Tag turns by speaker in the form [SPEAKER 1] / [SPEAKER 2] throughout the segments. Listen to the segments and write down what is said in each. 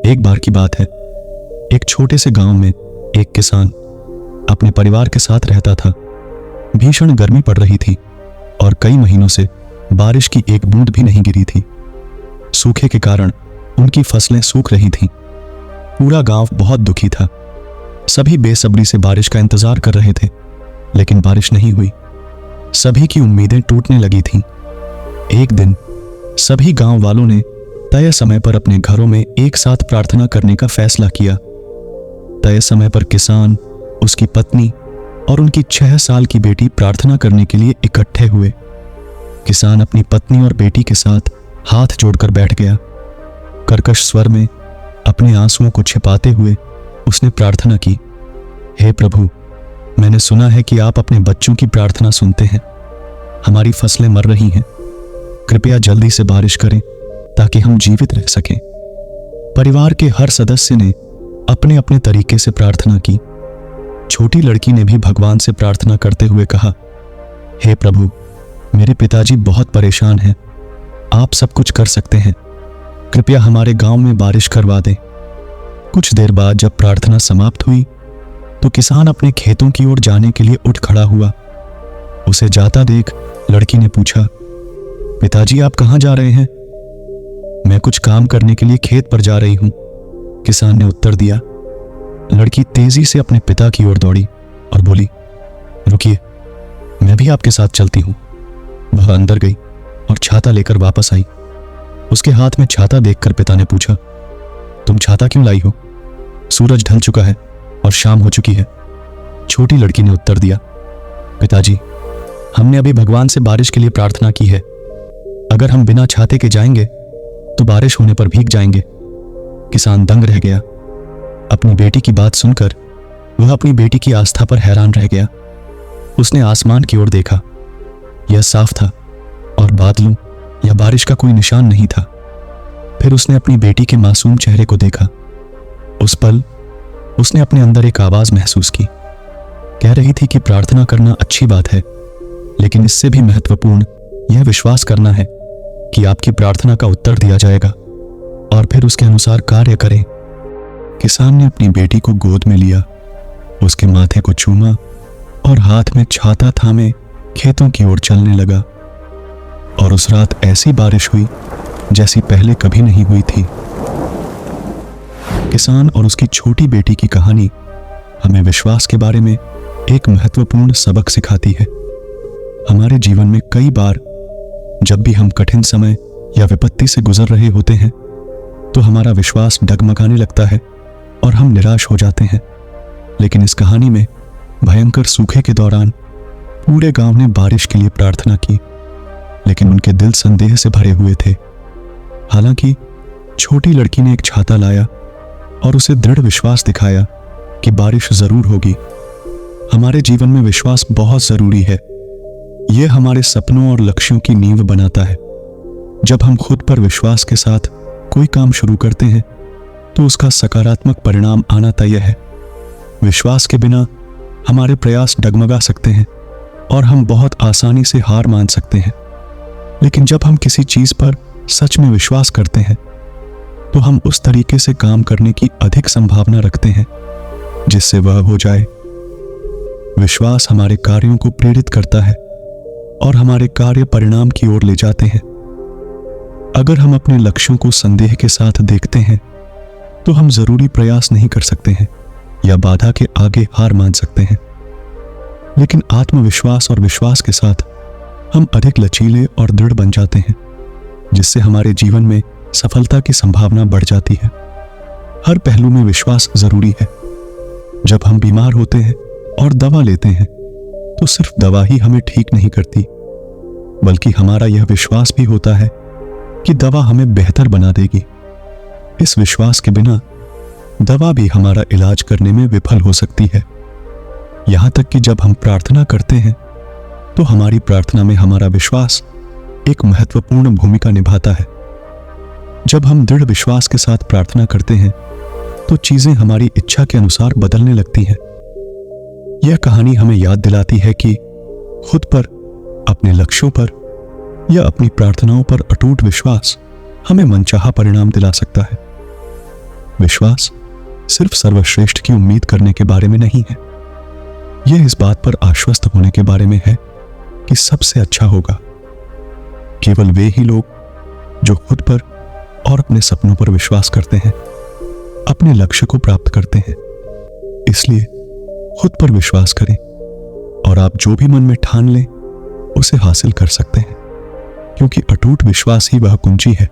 [SPEAKER 1] एक बार की बात है, एक छोटे से गांव में एक किसान अपने परिवार के साथ रहता था। भीषण गर्मी पड़ रही थी और कई महीनों से बारिश की एक बूंद भी नहीं गिरी थी। सूखे के कारण उनकी फसलें सूख रही थीं। पूरा गांव बहुत दुखी था। सभी बेसब्री से बारिश का इंतजार कर रहे थे, लेकिन बारिश नहीं हुई। सभी की उम्मीदें टूटने लगी थीं। एक दिन सभी गांव वालों ने तय समय पर अपने घरों में एक साथ प्रार्थना करने का फैसला किया। तय समय पर किसान, उसकी पत्नी और उनकी 6 साल की बेटी प्रार्थना करने के लिए इकट्ठे हुए। किसान अपनी पत्नी और बेटी के साथ हाथ जोड़कर बैठ गया। कर्कश स्वर में अपने आंसुओं को छिपाते हुए उसने प्रार्थना की, हे प्रभु, मैंने सुना है कि आप अपने बच्चों की प्रार्थना सुनते हैं। हमारी फसलें मर रही हैं। कृपया जल्दी से बारिश करें ताकि हम जीवित रह सकें। परिवार के हर सदस्य ने अपने अपने तरीके से प्रार्थना की। छोटी लड़की ने भी भगवान से प्रार्थना करते हुए कहा, हे प्रभु, मेरे पिताजी बहुत परेशान हैं। आप सब कुछ कर सकते हैं। कृपया हमारे गांव में बारिश करवा दें। कुछ देर बाद जब प्रार्थना समाप्त हुई तो किसान अपने खेतों की ओर जाने के लिए उठ खड़ा हुआ। उसे जाता देख लड़की ने पूछा, पिताजी आप कहां जा रहे हैं? मैं कुछ काम करने के लिए खेत पर जा रही हूं, किसान ने उत्तर दिया। लड़की तेजी से अपने पिता की ओर दौड़ी और बोली, रुकिए, मैं भी आपके साथ चलती हूं। वह अंदर गई और छाता लेकर वापस आई। उसके हाथ में छाता देखकर पिता ने पूछा, तुम छाता क्यों लाई हो? सूरज ढल चुका है और शाम हो चुकी है। छोटी लड़की ने उत्तर दिया, पिताजी, हमने अभी भगवान से बारिश के लिए प्रार्थना की है। अगर हम बिना छाते के जाएंगे तो बारिश होने पर भीग जाएंगे। किसान दंग रह गया। अपनी बेटी की बात सुनकर वह अपनी बेटी की आस्था पर हैरान रह गया। उसने आसमान की ओर देखा। यह साफ था और बादलों या बारिश का कोई निशान नहीं था। फिर उसने अपनी बेटी के मासूम चेहरे को देखा। उस पल उसने अपने अंदर एक आवाज महसूस की। कह रही थी कि प्रार्थना करना अच्छी बात है, लेकिन इससे भी महत्वपूर्ण यह विश्वास करना है कि आपकी प्रार्थना का उत्तर दिया जाएगा और फिर उसके अनुसार कार्य करें। किसान ने अपनी बेटी को गोद में लिया, उसके माथे को चूमा और हाथ में छाता थामे खेतों की ओर चलने लगा। और उस रात ऐसी बारिश हुई जैसी पहले कभी नहीं हुई थी। किसान और उसकी छोटी बेटी की कहानी हमें विश्वास के बारे में एक महत्वपूर्ण सबक सिखाती है। हमारे जीवन में कई बार जब भी हम कठिन समय या विपत्ति से गुजर रहे होते हैं तो हमारा विश्वास डगमगाने लगता है और हम निराश हो जाते हैं। लेकिन इस कहानी में भयंकर सूखे के दौरान पूरे गांव ने बारिश के लिए प्रार्थना की, लेकिन उनके दिल संदेह से भरे हुए थे। हालांकि छोटी लड़की ने एक छाता लाया और उसे दृढ़ विश्वास दिखाया कि बारिश जरूर होगी। हमारे जीवन में विश्वास बहुत जरूरी है। यह हमारे सपनों और लक्ष्यों की नींव बनाता है। जब हम खुद पर विश्वास के साथ कोई काम शुरू करते हैं तो उसका सकारात्मक परिणाम आना तय है। विश्वास के बिना हमारे प्रयास डगमगा सकते हैं और हम बहुत आसानी से हार मान सकते हैं। लेकिन जब हम किसी चीज पर सच में विश्वास करते हैं तो हम उस तरीके से काम करने की अधिक संभावना रखते हैं जिससे वह हो जाए। विश्वास हमारे कार्यों को प्रेरित करता है और हमारे कार्य परिणाम की ओर ले जाते हैं। अगर हम अपने लक्ष्यों को संदेह के साथ देखते हैं तो हम जरूरी प्रयास नहीं कर सकते हैं या बाधा के आगे हार मान सकते हैं। लेकिन आत्मविश्वास और विश्वास के साथ हम अधिक लचीले और दृढ़ बन जाते हैं, जिससे हमारे जीवन में सफलता की संभावना बढ़ जाती है। हर पहलू में विश्वास जरूरी है। जब हम बीमार होते हैं और दवा लेते हैं तो सिर्फ दवा ही हमें ठीक नहीं करती, बल्कि हमारा यह विश्वास भी होता है कि दवा हमें बेहतर बना देगी। इस विश्वास के बिना दवा भी हमारा इलाज करने में विफल हो सकती है। यहां तक कि जब हम प्रार्थना करते हैं तो हमारी प्रार्थना में हमारा विश्वास एक महत्वपूर्ण भूमिका निभाता है। जब हम दृढ़ विश्वास के साथ प्रार्थना करते हैं तो चीजें हमारी इच्छा के अनुसार बदलने लगती हैं। यह कहानी हमें याद दिलाती है कि खुद पर, अपने लक्ष्यों पर या अपनी प्रार्थनाओं पर अटूट विश्वास हमें मनचाहा परिणाम दिला सकता है। विश्वास सिर्फ सर्वश्रेष्ठ की उम्मीद करने के बारे में नहीं है, यह इस बात पर आश्वस्त होने के बारे में है कि सबसे अच्छा होगा। केवल वे ही लोग जो खुद पर और अपने सपनों पर विश्वास करते हैं अपने लक्ष्य को प्राप्त करते हैं। इसलिए खुद पर विश्वास करें और आप जो भी मन में ठान लें उसे हासिल कर सकते हैं, क्योंकि अटूट विश्वास ही वह कुंजी है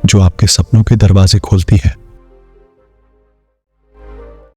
[SPEAKER 1] जो आपके सपनों के दरवाजे खोलती है।